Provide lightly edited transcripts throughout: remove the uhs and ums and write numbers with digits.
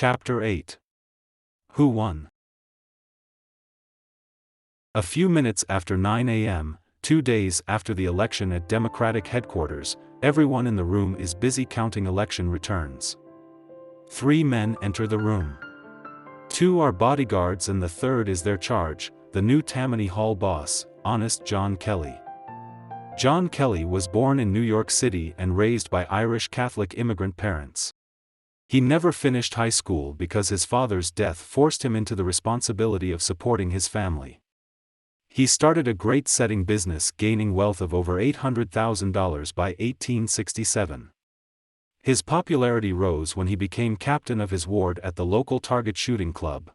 Chapter 8. Who won? A few minutes after 9 a.m., 2 days after the election at Democratic headquarters, everyone in the room is busy counting election returns. 3 men enter the room. 2 are bodyguards and the third is their charge, the new Tammany Hall boss, Honest John Kelly. John Kelly was born in New York City and raised by Irish Catholic immigrant parents. He never finished high school because his father's death forced him into the responsibility of supporting his family. He started a great-setting business, gaining wealth of over $800,000 by 1867. His popularity rose when he became captain of his ward at the local target shooting club.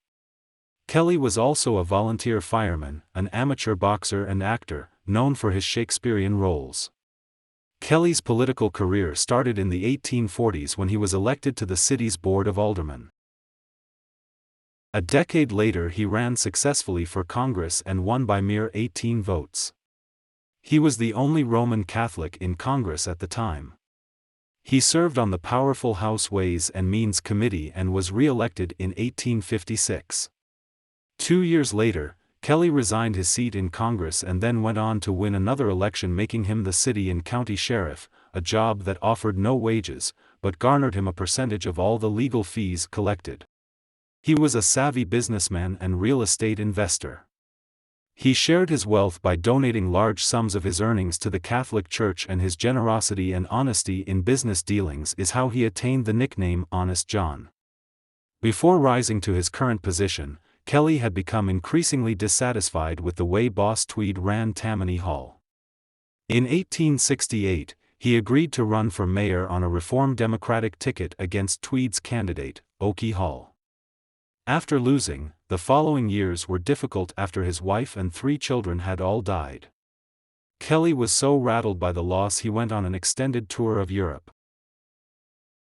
Kelly was also a volunteer fireman, an amateur boxer and actor, known for his Shakespearean roles. Kelly's political career started in the 1840s when he was elected to the city's Board of Aldermen. A decade later he ran successfully for Congress and won by mere 18 votes. He was the only Roman Catholic in Congress at the time. He served on the powerful House Ways and Means Committee and was re-elected in 1856. 2 years later, Kelly resigned his seat in Congress and then went on to win another election, making him the city and county sheriff, a job that offered no wages, but garnered him a percentage of all the legal fees collected. He was a savvy businessman and real estate investor. He shared his wealth by donating large sums of his earnings to the Catholic Church, and his generosity and honesty in business dealings is how he attained the nickname Honest John. Before rising to his current position, Kelly had become increasingly dissatisfied with the way Boss Tweed ran Tammany Hall. In 1868, he agreed to run for mayor on a Reform Democratic ticket against Tweed's candidate, Oakey Hall. After losing, the following years were difficult after his wife and 3 children had all died. Kelly was so rattled by the loss he went on an extended tour of Europe.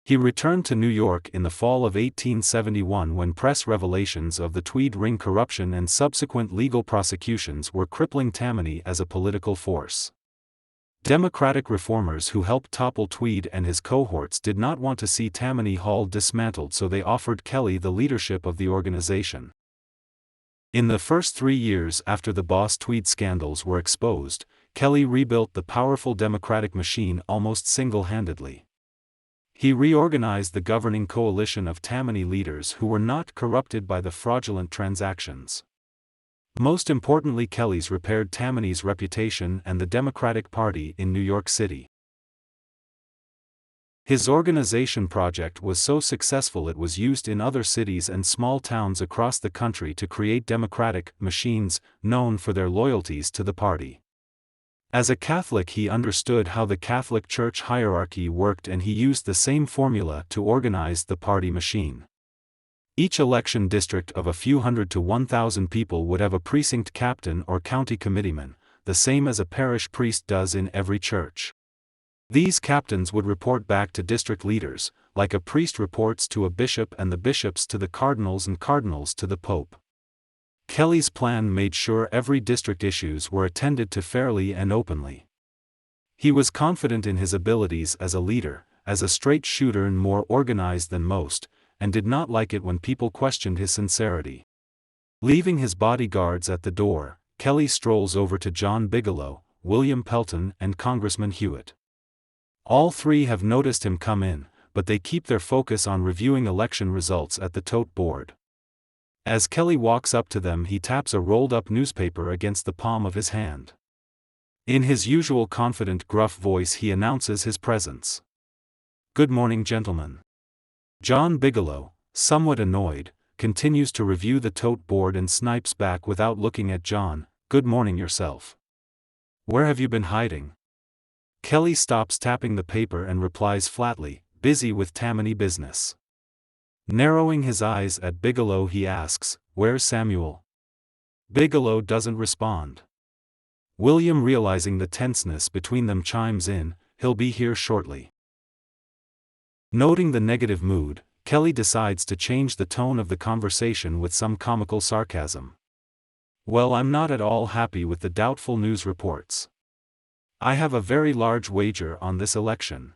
He returned to New York in the fall of 1871 when press revelations of the Tweed ring corruption and subsequent legal prosecutions were crippling Tammany as a political force. Democratic reformers who helped topple Tweed and his cohorts did not want to see Tammany Hall dismantled, so they offered Kelly the leadership of the organization. In the first 3 years after the Boss Tweed scandals were exposed, Kelly rebuilt the powerful Democratic machine almost single-handedly. He reorganized the governing coalition of Tammany leaders who were not corrupted by the fraudulent transactions. Most importantly, Kelly's repaired Tammany's reputation and the Democratic Party in New York City. His organization project was so successful it was used in other cities and small towns across the country to create Democratic machines, known for their loyalties to the party. As a Catholic, he understood how the Catholic Church hierarchy worked, and he used the same formula to organize the party machine. Each election district of a few hundred to 1,000 people would have a precinct captain or county committeeman, the same as a parish priest does in every church. These captains would report back to district leaders, like a priest reports to a bishop and the bishops to the cardinals and cardinals to the pope. Kelly's plan made sure every district issues were attended to fairly and openly. He was confident in his abilities as a leader, as a straight shooter and more organized than most, and did not like it when people questioned his sincerity. Leaving his bodyguards at the door, Kelly strolls over to John Bigelow, William Pelton, and Congressman Hewitt. All 3 have noticed him come in, but they keep their focus on reviewing election results at the tote board. As Kelly walks up to them, he taps a rolled-up newspaper against the palm of his hand. In his usual confident, gruff voice he announces his presence. "Good morning, gentlemen." John Bigelow, somewhat annoyed, continues to review the tote board and snipes back without looking at John, "Good morning yourself. Where have you been hiding?" Kelly stops tapping the paper and replies flatly, "Busy with Tammany business." Narrowing his eyes at Bigelow, he asks, "Where's Samuel?" Bigelow doesn't respond. William, realizing the tenseness between them, chimes in, "He'll be here shortly." Noting the negative mood, Kelly decides to change the tone of the conversation with some comical sarcasm. "Well, I'm not at all happy with the doubtful news reports. I have a very large wager on this election."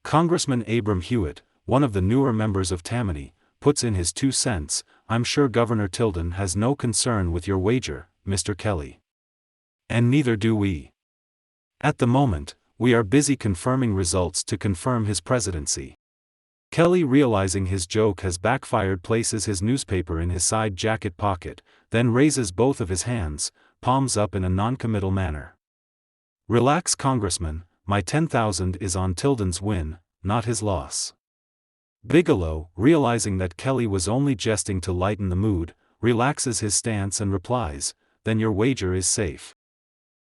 Congressman Abram Hewitt, one of the newer members of Tammany, puts in his 2 cents, I'm sure Governor Tilden has no concern with your wager, Mr. Kelly. And neither do we. At the moment, we are busy confirming results to confirm his presidency. Kelly, realizing his joke has backfired, places his newspaper in his side jacket pocket, then raises both of his hands, palms up in a noncommittal manner. Relax, Congressman, my 10,000 is on Tilden's win, not his loss. Bigelow, realizing that Kelly was only jesting to lighten the mood, relaxes his stance and replies, then your wager is safe.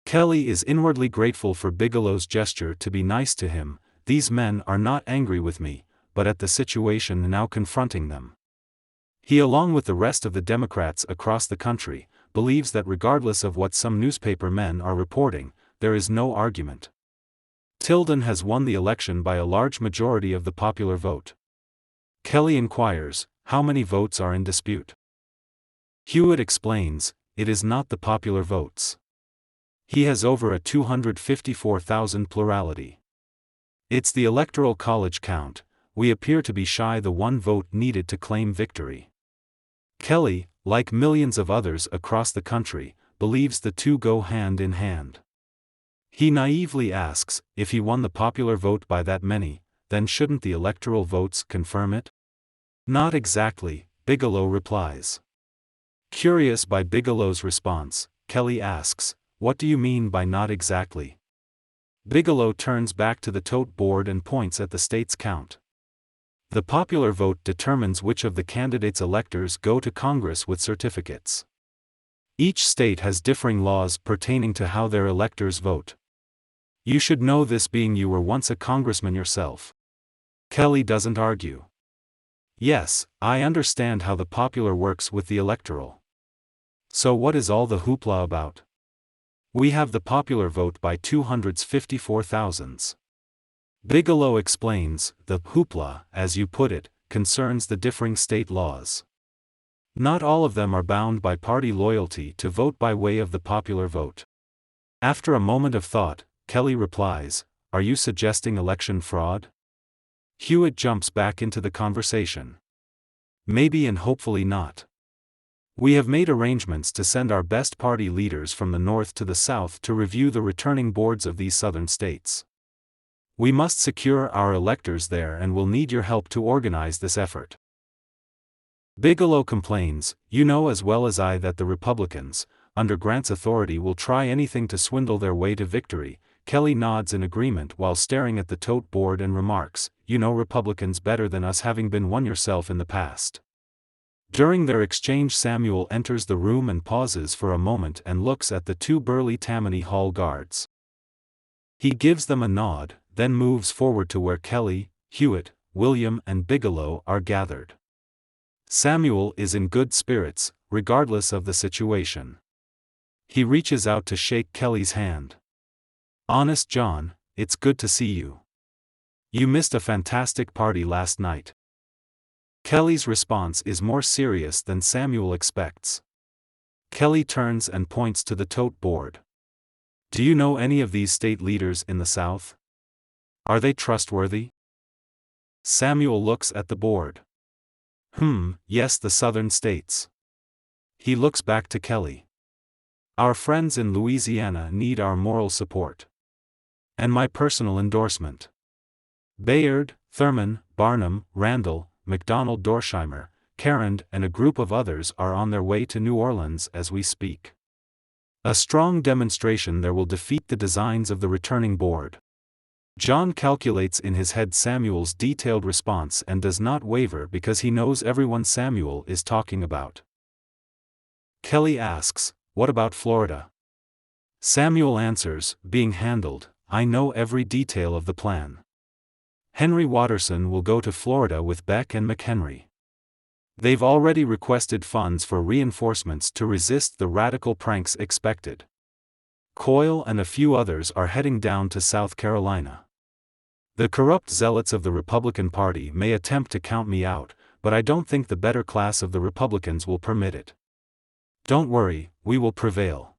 Kelly is inwardly grateful for Bigelow's gesture to be nice to him. These men are not angry with me, but at the situation now confronting them. He, along with the rest of the Democrats across the country, believes that regardless of what some newspaper men are reporting, there is no argument. Tilden has won the election by a large majority of the popular vote. Kelly inquires, how many votes are in dispute? Hewitt explains, it is not the popular votes. He has over a 254,000 plurality. It's the Electoral College count. We appear to be shy the one vote needed to claim victory. Kelly, like millions of others across the country, believes the two go hand in hand. He naively asks, if he won the popular vote by that many, then shouldn't the electoral votes confirm it? Not exactly, Bigelow replies. Curious by Bigelow's response, Kelly asks, what do you mean by not exactly? Bigelow turns back to the tote board and points at the state's count. The popular vote determines which of the candidates' electors go to Congress with certificates. Each state has differing laws pertaining to how their electors vote. You should know this, being you were once a congressman yourself. Kelly doesn't argue. Yes, I understand how the popular works with the electoral. So what is all the hoopla about? We have the popular vote by 254,000. Bigelow explains, the hoopla, as you put it, concerns the differing state laws. Not all of them are bound by party loyalty to vote by way of the popular vote. After a moment of thought, Kelly replies, are you suggesting election fraud? Hewitt jumps back into the conversation. Maybe and hopefully not. We have made arrangements to send our best party leaders from the north to the south to review the returning boards of these southern states. We must secure our electors there and will need your help to organize this effort. Bigelow complains, you know as well as I that the Republicans, under Grant's authority, will try anything to swindle their way to victory. Kelly nods in agreement while staring at the tote board and remarks, you know Republicans better than us, having been one yourself in the past. During their exchange, Samuel enters the room and pauses for a moment and looks at the two burly Tammany Hall guards. He gives them a nod, then moves forward to where Kelly, Hewitt, William and Bigelow are gathered. Samuel is in good spirits, regardless of the situation. He reaches out to shake Kelly's hand. Honest John, it's good to see you. You missed a fantastic party last night. Kelly's response is more serious than Samuel expects. Kelly turns and points to the tote board. Do you know any of these state leaders in the South? Are they trustworthy? Samuel looks at the board. Yes, the southern states. He looks back to Kelly. Our friends in Louisiana need our moral support. And my personal endorsement. Bayard, Thurman, Barnum, Randall, McDonald, Dorsheimer, Carrand and a group of others are on their way to New Orleans as we speak. A strong demonstration there will defeat the designs of the returning board. John calculates in his head Samuel's detailed response and does not waver because he knows everyone Samuel is talking about. Kelly asks, what about Florida? Samuel answers, being handled, I know every detail of the plan. Henry Watterson will go to Florida with Beck and McHenry. They've already requested funds for reinforcements to resist the radical pranks expected. Coyle and a few others are heading down to South Carolina. The corrupt zealots of the Republican Party may attempt to count me out, but I don't think the better class of the Republicans will permit it. Don't worry, we will prevail.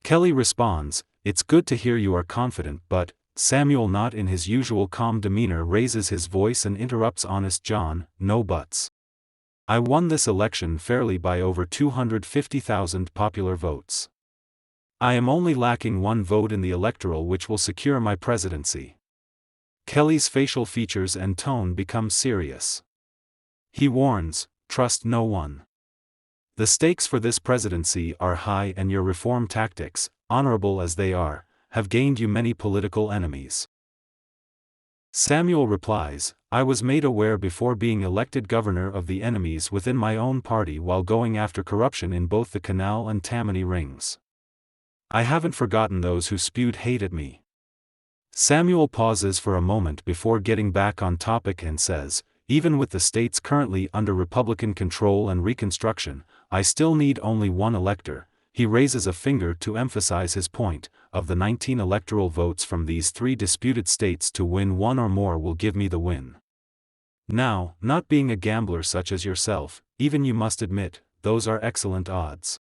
Kelly responds, it's good to hear you are confident, but, Samuel, not in his usual calm demeanor, raises his voice and interrupts Honest John, no buts. I won this election fairly by over 250,000 popular votes. I am only lacking one vote in the electoral which will secure my presidency. Kelly's facial features and tone become serious. He warns, trust no one. The stakes for this presidency are high and your reform tactics, honorable as they are, have gained you many political enemies. Samuel replies, I was made aware before being elected governor of the enemies within my own party while going after corruption in both the Canal and Tammany rings. I haven't forgotten those who spewed hate at me. Samuel pauses for a moment before getting back on topic and says, even with the states currently under Republican control and Reconstruction, I still need only one elector. He raises a finger to emphasize his point, of the 19 electoral votes from these 3 disputed states to win one or more will give me the win. Now, not being a gambler such as yourself, even you must admit, those are excellent odds.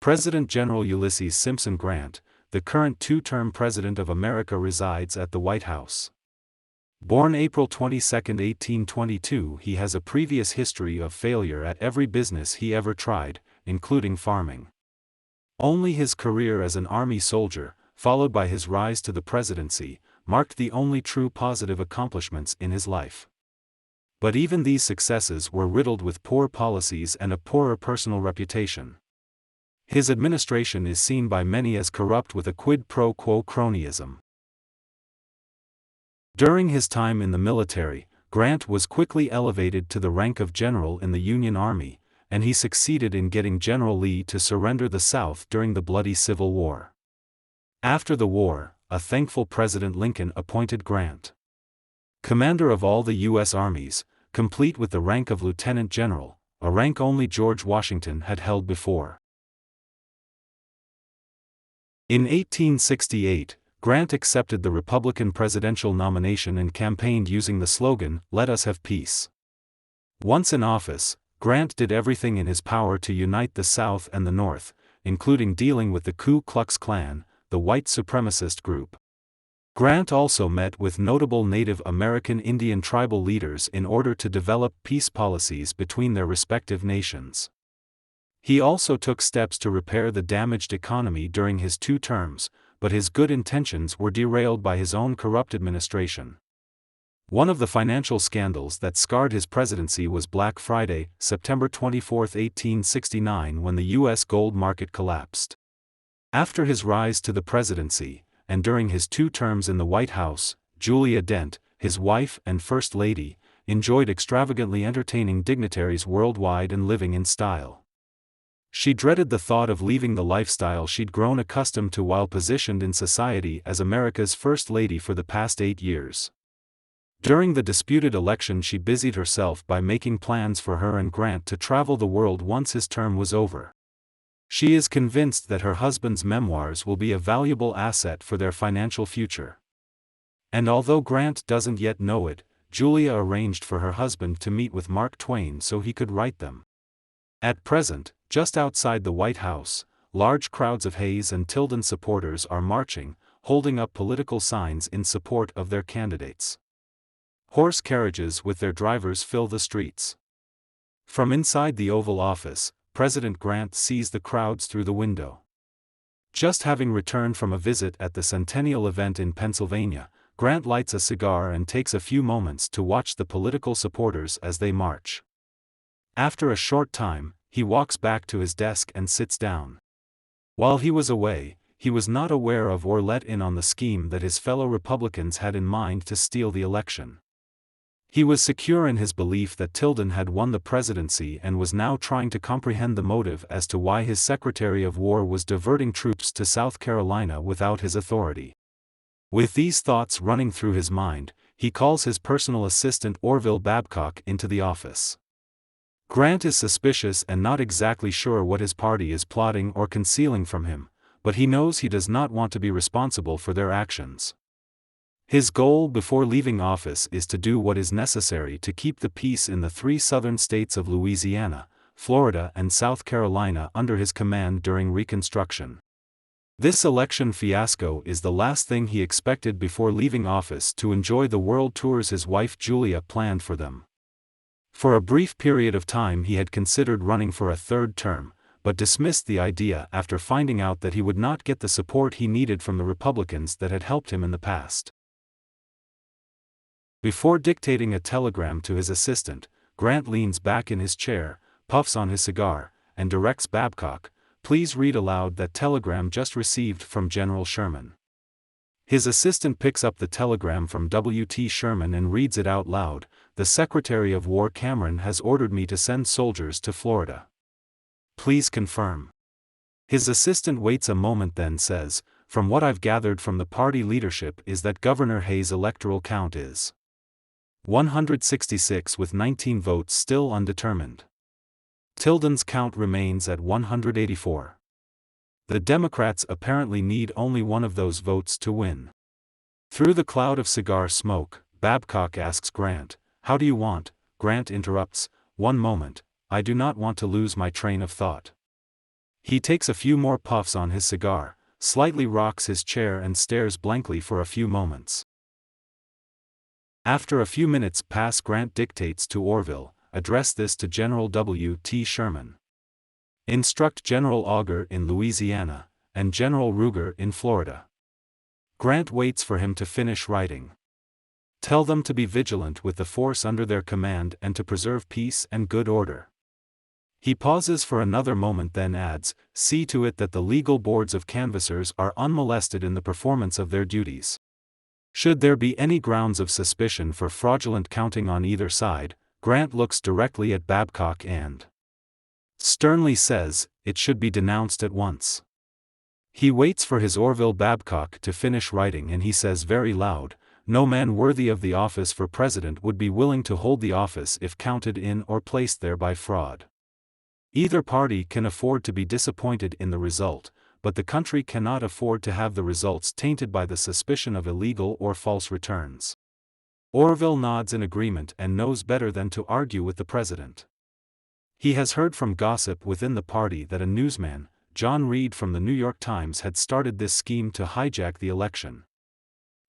President General Ulysses Simpson Grant, the current 2-term President of America, resides at the White House. Born April 22, 1822, he has a previous history of failure at every business he ever tried, including farming. Only his career as an army soldier, followed by his rise to the presidency, marked the only true positive accomplishments in his life. But even these successes were riddled with poor policies and a poorer personal reputation. His administration is seen by many as corrupt with a quid pro quo cronyism. During his time in the military, Grant was quickly elevated to the rank of general in the Union Army, and he succeeded in getting General Lee to surrender the South during the bloody Civil War. After the war, a thankful President Lincoln appointed Grant commander of all the U.S. armies, complete with the rank of lieutenant general, a rank only George Washington had held before. In 1868, Grant accepted the Republican presidential nomination and campaigned using the slogan, "Let us have peace." Once in office, Grant did everything in his power to unite the South and the North, including dealing with the Ku Klux Klan, the white supremacist group. Grant also met with notable Native American Indian tribal leaders in order to develop peace policies between their respective nations. He also took steps to repair the damaged economy during his 2 terms, but his good intentions were derailed by his own corrupt administration. One of the financial scandals that scarred his presidency was Black Friday, September 24, 1869, when the U.S. gold market collapsed. After his rise to the presidency, and during his 2 terms in the White House, Julia Dent, his wife and First Lady, enjoyed extravagantly entertaining dignitaries worldwide and living in style. She dreaded the thought of leaving the lifestyle she'd grown accustomed to while positioned in society as America's First Lady for the past 8 years. During the disputed election, she busied herself by making plans for her and Grant to travel the world once his term was over. She is convinced that her husband's memoirs will be a valuable asset for their financial future. And although Grant doesn't yet know it, Julia arranged for her husband to meet with Mark Twain so he could write them. At present, just outside the White House, large crowds of Hayes and Tilden supporters are marching, holding up political signs in support of their candidates. Horse carriages with their drivers fill the streets. From inside the Oval Office, President Grant sees the crowds through the window. Just having returned from a visit at the Centennial event in Pennsylvania, Grant lights a cigar and takes a few moments to watch the political supporters as they march. After a short time, he walks back to his desk and sits down. While he was away, he was not aware of or let in on the scheme that his fellow Republicans had in mind to steal the election. He was secure in his belief that Tilden had won the presidency and was now trying to comprehend the motive as to why his Secretary of War was diverting troops to South Carolina without his authority. With these thoughts running through his mind, he calls his personal assistant Orville Babcock into the office. Grant is suspicious and not exactly sure what his party is plotting or concealing from him, but he knows he does not want to be responsible for their actions. His goal before leaving office is to do what is necessary to keep the peace in the 3 southern states of Louisiana, Florida and South Carolina under his command during Reconstruction. This election fiasco is the last thing he expected before leaving office to enjoy the world tours his wife Julia planned for them. For a brief period of time he had considered running for a third term, but dismissed the idea after finding out that he would not get the support he needed from the Republicans that had helped him in the past. Before dictating a telegram to his assistant, Grant leans back in his chair, puffs on his cigar, and directs Babcock, "Please read aloud that telegram just received from General Sherman." His assistant picks up the telegram from W.T. Sherman and reads it out loud. "The Secretary of War Cameron has ordered me to send soldiers to Florida. Please confirm." His assistant waits a moment then says, "From what I've gathered from the party leadership is that Governor Hayes' electoral count is 166 with 19 votes still undetermined. Tilden's count remains at 184. The Democrats apparently need only one of those votes to win." Through the cloud of cigar smoke, Babcock asks Grant, "How do you want?" Grant interrupts, "One moment, I do not want to lose my train of thought." He takes a few more puffs on his cigar, slightly rocks his chair and stares blankly for a few moments. After a few minutes pass, Grant dictates to Orville, "Address this to General W.T. Sherman. Instruct General Augur in Louisiana, and General Ruger in Florida." Grant waits for him to finish writing. "Tell them to be vigilant with the force under their command and to preserve peace and good order." He pauses for another moment then adds, "See to it that the legal boards of canvassers are unmolested in the performance of their duties. Should there be any grounds of suspicion for fraudulent counting on either side," Grant looks directly at Babcock and sternly says, "It should be denounced at once." He waits for his Orville Babcock to finish writing and he says very loud, "No man worthy of the office for president would be willing to hold the office if counted in or placed there by fraud. Either party can afford to be disappointed in the result, but the country cannot afford to have the results tainted by the suspicion of illegal or false returns." Orville nods in agreement and knows better than to argue with the president. He has heard from gossip within the party that a newsman, John Reed from the New York Times, had started this scheme to hijack the election.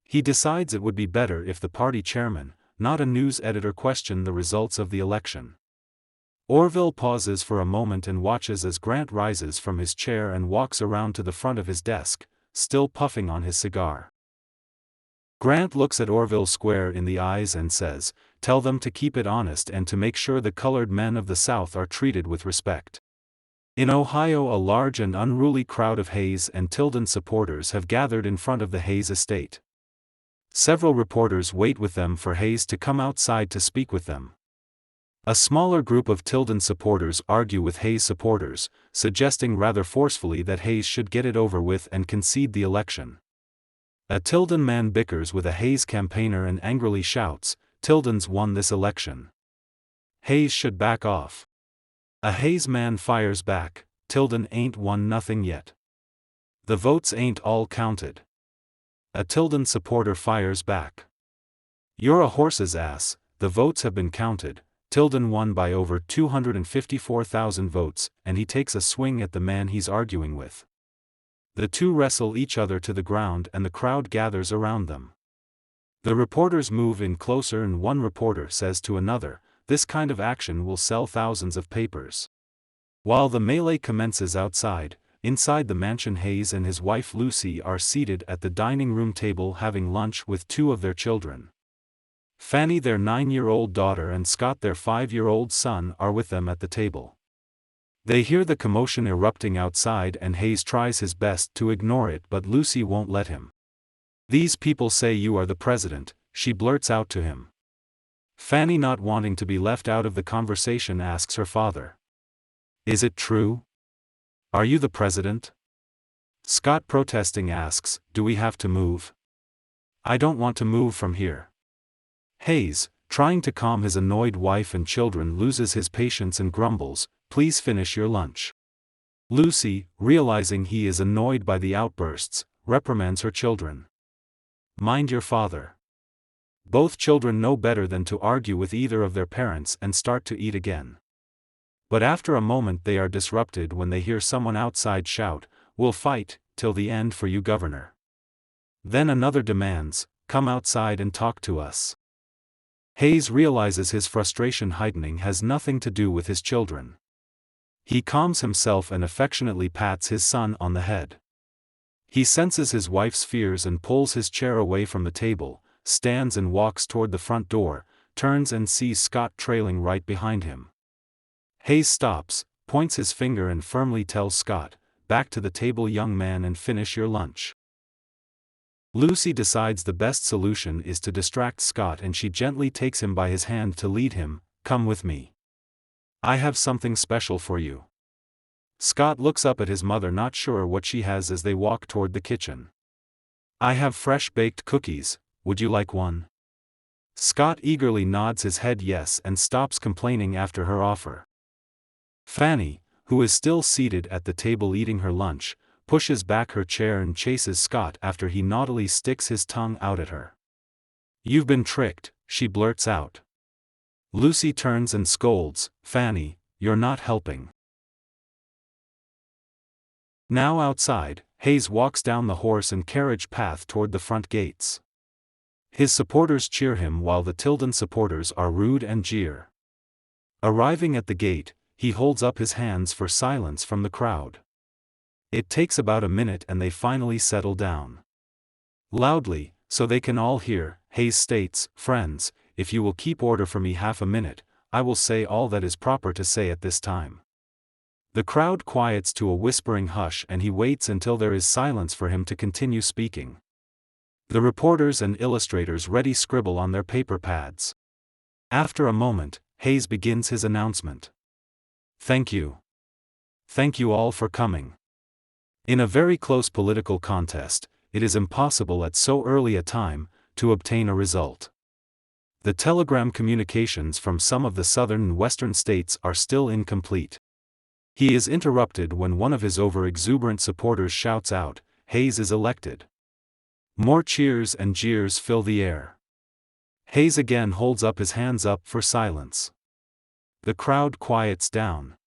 He decides it would be better if the party chairman, not a news editor, questioned the results of the election. Orville pauses for a moment and watches as Grant rises from his chair and walks around to the front of his desk, still puffing on his cigar. Grant looks at Orville square in the eyes and says, "Tell them to keep it honest and to make sure the colored men of the South are treated with respect." In Ohio, a large and unruly crowd of Hayes and Tilden supporters have gathered in front of the Hayes estate. Several reporters wait with them for Hayes to come outside to speak with them. A smaller group of Tilden supporters argue with Hayes supporters, suggesting rather forcefully that Hayes should get it over with and concede the election. A Tilden man bickers with a Hayes campaigner and angrily shouts, "Tilden's won this election. Hayes should back off." A Hayes man fires back, "Tilden ain't won nothing yet. The votes ain't all counted." A Tilden supporter fires back, "You're a horse's ass, the votes have been counted. Tilden won by over 254,000 votes," and he takes a swing at the man he's arguing with. The two wrestle each other to the ground and the crowd gathers around them. The reporters move in closer and one reporter says to another, "This kind of action will sell thousands of papers." While the melee commences outside, inside the mansion, Hayes and his wife Lucy are seated at the dining room table having lunch with two of their children. Fanny, their 9-year-old daughter, and Scott, their 5-year-old son, are with them at the table. They hear the commotion erupting outside and Hayes tries his best to ignore it, but Lucy won't let him. "These people say you are the president," she blurts out to him. Fanny, not wanting to be left out of the conversation, asks her father, "Is it true? Are you the president?" Scott, protesting, asks, "Do we have to move?" "I don't want to move from here." Hayes, trying to calm his annoyed wife and children, loses his patience and grumbles, "Please finish your lunch." Lucy, realizing he is annoyed by the outbursts, reprimands her children. "Mind your father." Both children know better than to argue with either of their parents and start to eat again. But after a moment they are disrupted when they hear someone outside shout, "We'll fight till the end for you, Governor." Then another demands, "Come outside and talk to us." Hayes realizes his frustration heightening has nothing to do with his children. He calms himself and affectionately pats his son on the head. He senses his wife's fears and pulls his chair away from the table, stands and walks toward the front door, turns and sees Scott trailing right behind him. Hayes stops, points his finger and firmly tells Scott, "Back to the table, young man, and finish your lunch." Lucy decides the best solution is to distract Scott, and she gently takes him by his hand to lead him. "Come with me. I have something special for you." Scott looks up at his mother, not sure what she has, as they walk toward the kitchen. "I have fresh baked cookies, would you like one?" Scott eagerly nods his head yes and stops complaining after her offer. Fanny, who is still seated at the table eating her lunch, pushes back her chair and chases Scott after he naughtily sticks his tongue out at her. "You've been tricked," she blurts out. Lucy turns and scolds, "Fanny, you're not helping." Now outside, Hayes walks down the horse and carriage path toward the front gates. His supporters cheer him while the Tilden supporters are rude and jeer. Arriving at the gate, he holds up his hands for silence from the crowd. It takes about a minute and they finally settle down. Loudly, so they can all hear, Hayes states, "Friends, if you will keep order for me half a minute, I will say all that is proper to say at this time." The crowd quiets to a whispering hush and he waits until there is silence for him to continue speaking. The reporters and illustrators ready scribble on their paper pads. After a moment, Hayes begins his announcement. "Thank you. Thank you all for coming. In a very close political contest, it is impossible at so early a time to obtain a result. The telegram communications from some of the southern and western states are still incomplete." He is interrupted when one of his over-exuberant supporters shouts out, "Hayes is elected." More cheers and jeers fill the air. Hayes again holds up his hands up for silence. The crowd quiets down.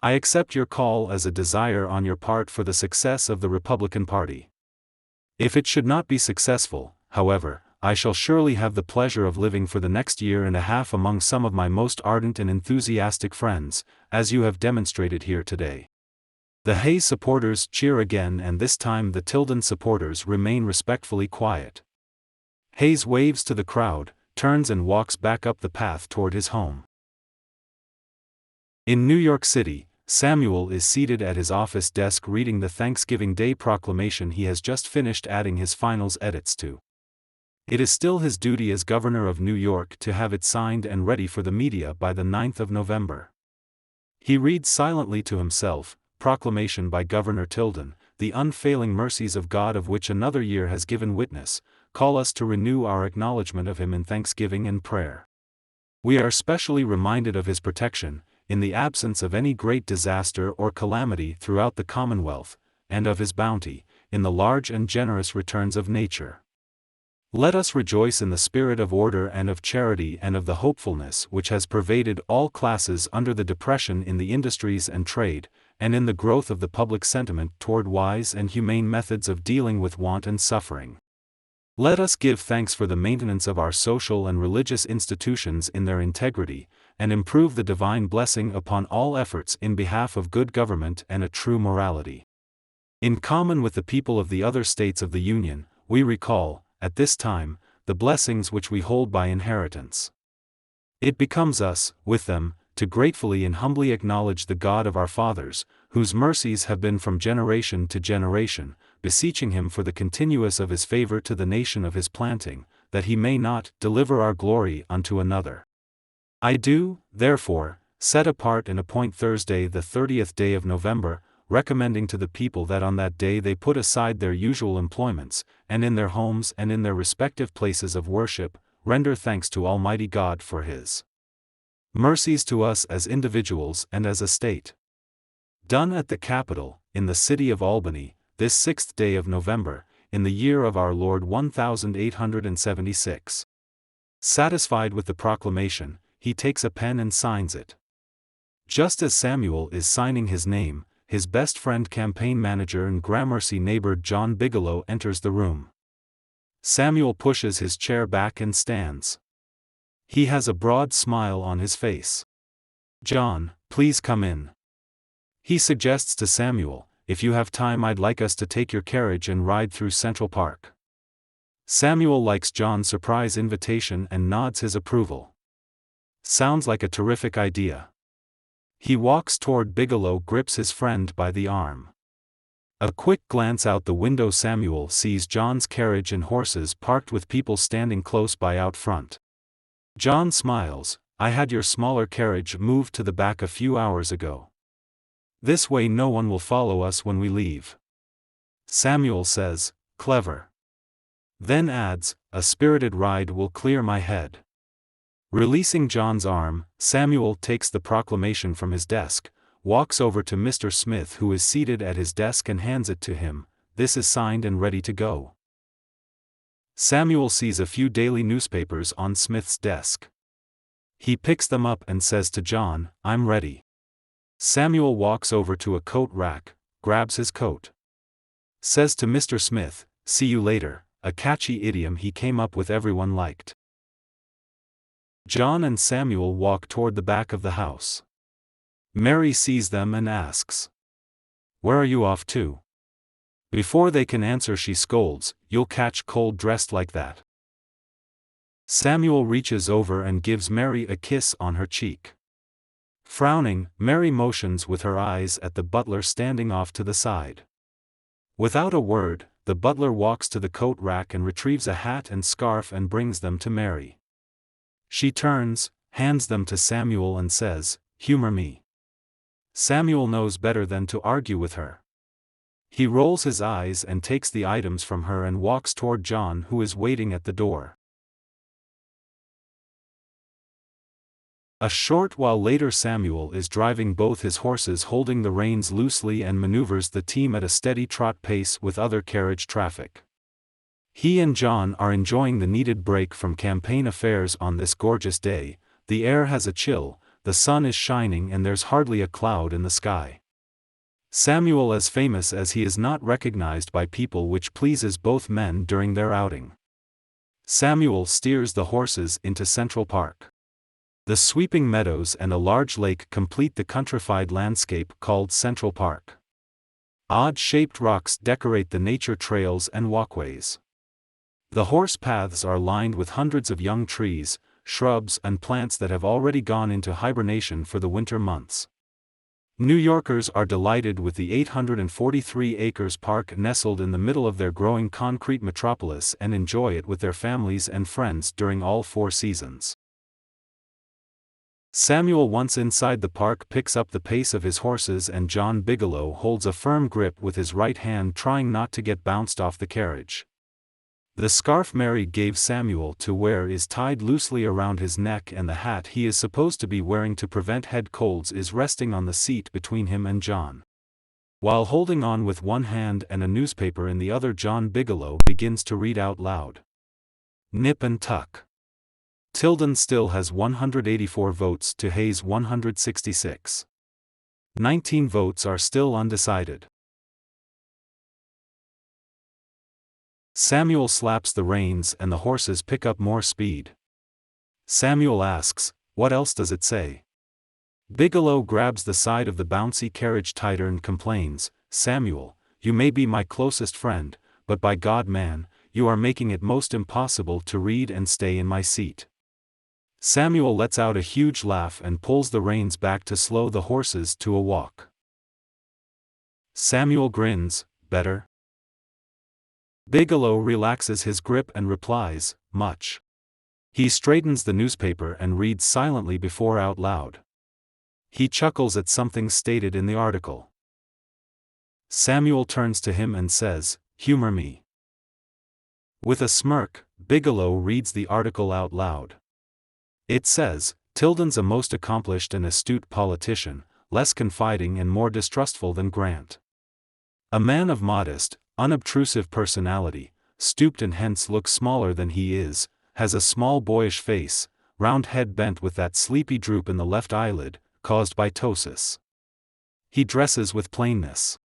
"I accept your call as a desire on your part for the success of the Republican Party. If it should not be successful, however, I shall surely have the pleasure of living for the next year and a half among some of my most ardent and enthusiastic friends, as you have demonstrated here today." The Hayes supporters cheer again, and this time the Tilden supporters remain respectfully quiet. Hayes waves to the crowd, turns and walks back up the path toward his home. In New York City, Samuel is seated at his office desk reading the Thanksgiving Day proclamation he has just finished adding his finals edits to. It is still his duty as governor of New York to have it signed and ready for the media by the 9th of November. He reads silently to himself, "Proclamation by Governor Tilden, the unfailing mercies of God of which another year has given witness, call us to renew our acknowledgement of Him in thanksgiving and prayer. We are specially reminded of His protection, in the absence of any great disaster or calamity throughout the Commonwealth, and of His bounty, in the large and generous returns of nature. Let us rejoice in the spirit of order and of charity and of the hopefulness which has pervaded all classes under the depression in the industries and trade, and in the growth of the public sentiment toward wise and humane methods of dealing with want and suffering. Let us give thanks for the maintenance of our social and religious institutions in their integrity, and improve the divine blessing upon all efforts in behalf of good government and a true morality. In common with the people of the other states of the Union, we recall, at this time, the blessings which we hold by inheritance. It becomes us, with them, to gratefully and humbly acknowledge the God of our fathers, whose mercies have been from generation to generation, beseeching Him for the continuance of His favor to the nation of His planting, that He may not deliver our glory unto another. I do, therefore, set apart and appoint Thursday the 30th day of November, recommending to the people that on that day they put aside their usual employments, and in their homes and in their respective places of worship, render thanks to Almighty God for His mercies to us as individuals and as a state. Done at the Capitol, in the city of Albany, this 6th day of November, in the year of our Lord 1876. Satisfied with the proclamation, he takes a pen and signs it. Just as Samuel is signing his name, his best friend, campaign manager and Gramercy neighbor John Bigelow enters the room. Samuel pushes his chair back and stands. He has a broad smile on his face. "John, please come in." He suggests to Samuel, "If you have time, I'd like us to take your carriage and ride through Central Park." Samuel likes John's surprise invitation and nods his approval. "Sounds like a terrific idea." He walks toward Bigelow, grips his friend by the arm. A quick glance out the window, Samuel sees John's carriage and horses parked with people standing close by out front. John smiles, "I had your smaller carriage moved to the back a few hours ago. This way no one will follow us when we leave." Samuel says, "Clever." Then adds, "A spirited ride will clear my head." Releasing John's arm, Samuel takes the proclamation from his desk, walks over to Mr. Smith, who is seated at his desk, and hands it to him. "This is signed and ready to go." Samuel sees a few daily newspapers on Smith's desk. He picks them up and says to John, "I'm ready." Samuel walks over to a coat rack, grabs his coat. Says to Mr. Smith, "See you later," a catchy idiom he came up with everyone liked. John and Samuel walk toward the back of the house. Mary sees them and asks, "Where are you off to?" Before they can answer, she scolds, "You'll catch cold dressed like that." Samuel reaches over and gives Mary a kiss on her cheek. Frowning, Mary motions with her eyes at the butler standing off to the side. Without a word, the butler walks to the coat rack and retrieves a hat and scarf and brings them to Mary. She turns, hands them to Samuel and says, "Humor me." Samuel knows better than to argue with her. He rolls his eyes and takes the items from her and walks toward John, who is waiting at the door. A short while later, Samuel is driving both his horses, holding the reins loosely, and maneuvers the team at a steady trot pace with other carriage traffic. He and John are enjoying the needed break from campaign affairs on this gorgeous day. The air has a chill, the sun is shining, and there's hardly a cloud in the sky. Samuel as famous as he is not recognized by people, which pleases both men during their outing. Samuel steers the horses into Central Park. The sweeping meadows and a large lake complete the countrified landscape called Central Park. Odd-shaped rocks decorate the nature trails and walkways. The horse paths are lined with hundreds of young trees, shrubs, and plants that have already gone into hibernation for the winter months. New Yorkers are delighted with the 843 acres park nestled in the middle of their growing concrete metropolis and enjoy it with their families and friends during all 4 seasons. Samuel, once inside the park, picks up the pace of his horses, and John Bigelow holds a firm grip with his right hand, trying not to get bounced off the carriage. The scarf Mary gave Samuel to wear is tied loosely around his neck, and the hat he is supposed to be wearing to prevent head colds is resting on the seat between him and John. While holding on with one hand and a newspaper in the other, John Bigelow begins to read out loud. Nip and tuck. Tilden still has 184 votes to Hayes' 166. 19 votes are still undecided. Samuel slaps the reins and the horses pick up more speed. Samuel asks, "What else does it say?" Bigelow grabs the side of the bouncy carriage tighter and complains, "Samuel, you may be my closest friend, but by God, man, you are making it most impossible to read and stay in my seat." Samuel lets out a huge laugh and pulls the reins back to slow the horses to a walk. Samuel grins, "Better?" Bigelow relaxes his grip and replies, "Much." He straightens the newspaper and reads silently before out loud. He chuckles at something stated in the article. Samuel turns to him and says, "Humor me." With a smirk, Bigelow reads the article out loud. It says, "Tilden's a most accomplished and astute politician, less confiding and more distrustful than Grant. A man of modest, unobtrusive personality, stooped and hence looks smaller than he is, has a small boyish face, round head bent with that sleepy droop in the left eyelid, caused by ptosis. He dresses with plainness."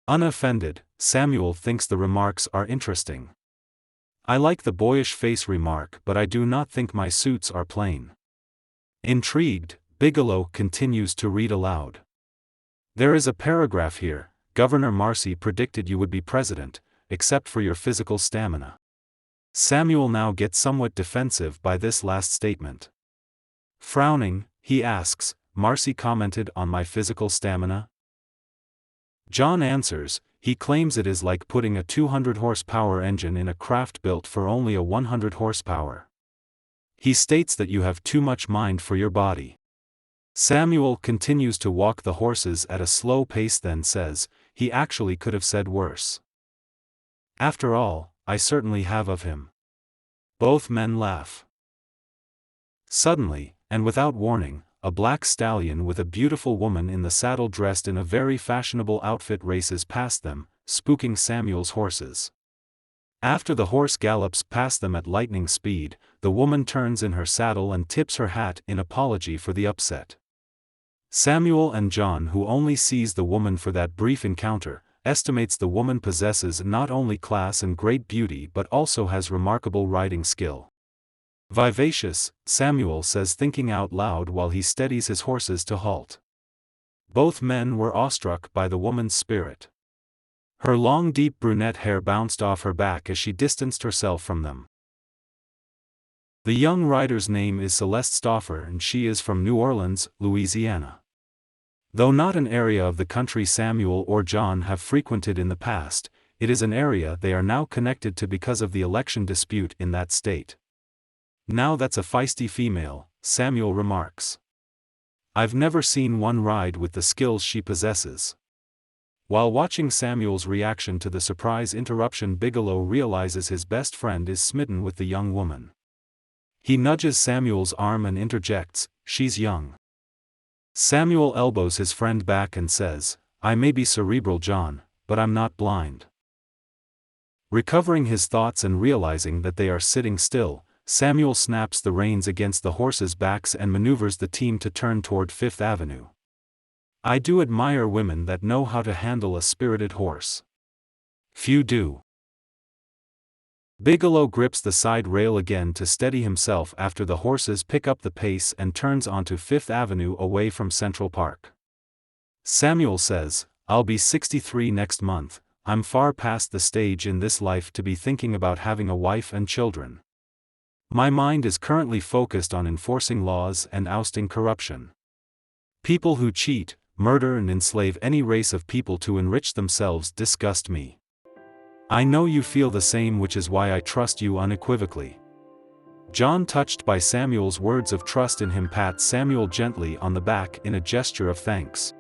Unoffended, Samuel thinks the remarks are interesting. I like the boyish face remark, but I do not think my suits are plain. Intrigued, Bigelow continues to read aloud. There is a paragraph here: Governor Marcy predicted you would be president, except for your physical stamina. Samuel now gets somewhat defensive by this last statement. Frowning, he asks, Marcy commented on my physical stamina? John answers, he claims it is like putting a 200 horsepower engine in a craft built for only a 100 horsepower. He states that you have too much mind for your body. Samuel continues to walk the horses at a slow pace, then says, he actually could have said worse. After all, I certainly have of him. Both men laugh. Suddenly, and without warning, a black stallion with a beautiful woman in the saddle dressed in a very fashionable outfit races past them, spooking Samuel's horses. After the horse gallops past them at lightning speed, the woman turns in her saddle and tips her hat in apology for the upset. Samuel and John, who only sees the woman for that brief encounter, estimates the woman possesses not only class and great beauty but also has remarkable riding skill. Vivacious, Samuel says, thinking out loud while he steadies his horses to halt. Both men were awestruck by the woman's spirit. Her long deep brunette hair bounced off her back as she distanced herself from them. The young rider's name is Celeste Stauffer and she is from New Orleans, Louisiana. Though not an area of the country Samuel or John have frequented in the past, it is an area they are now connected to because of the election dispute in that state. Now that's a feisty female, Samuel remarks. I've never seen one ride with the skills she possesses. While watching Samuel's reaction to the surprise interruption, Bigelow realizes his best friend is smitten with the young woman. He nudges Samuel's arm and interjects, she's young. Samuel elbows his friend back and says, I may be cerebral, John, but I'm not blind. Recovering his thoughts and realizing that they are sitting still, Samuel snaps the reins against the horses' backs and maneuvers the team to turn toward Fifth Avenue. I do admire women that know how to handle a spirited horse. Few do. Bigelow grips the side rail again to steady himself after the horses pick up the pace and turns onto Fifth Avenue away from Central Park. Samuel says, I'll be 63 next month. I'm far past the stage in this life to be thinking about having a wife and children. My mind is currently focused on enforcing laws and ousting corruption. People who cheat, murder and enslave any race of people to enrich themselves disgust me. I know you feel the same, which is why I trust you unequivocally. John, touched by Samuel's words of trust in him, pats Samuel gently on the back in a gesture of thanks.